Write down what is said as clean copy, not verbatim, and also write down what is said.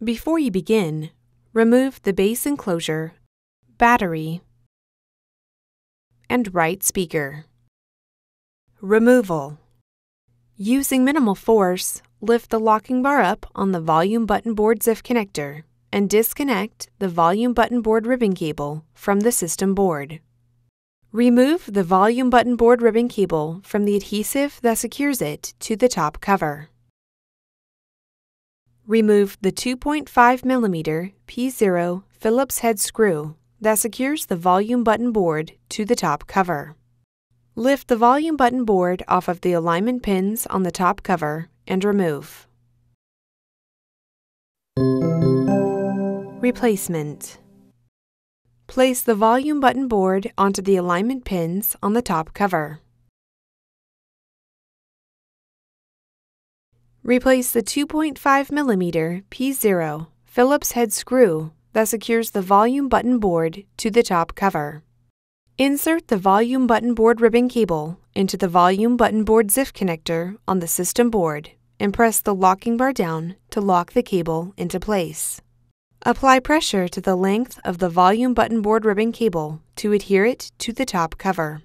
Before you begin, remove the base enclosure, battery, and right speaker. Removal. Using minimal force, lift the locking bar up on the volume button board ZIF connector and disconnect the volume button board ribbon cable from the system board. Remove the volume button board ribbon cable from the adhesive that secures it to the top cover. Remove the 2.5mm P0 Phillips head screw that secures the volume button board to the top cover. Lift the volume button board off of the alignment pins on the top cover and remove. Replacement. Place the volume button board onto the alignment pins on the top cover. Replace the 2.5mm P0 Phillips head screw that secures the volume button board to the top cover. Insert the volume button board ribbon cable into the volume button board ZIF connector on the system board and press the locking bar down to lock the cable into place. Apply pressure to the length of the volume button board ribbon cable to adhere it to the top cover.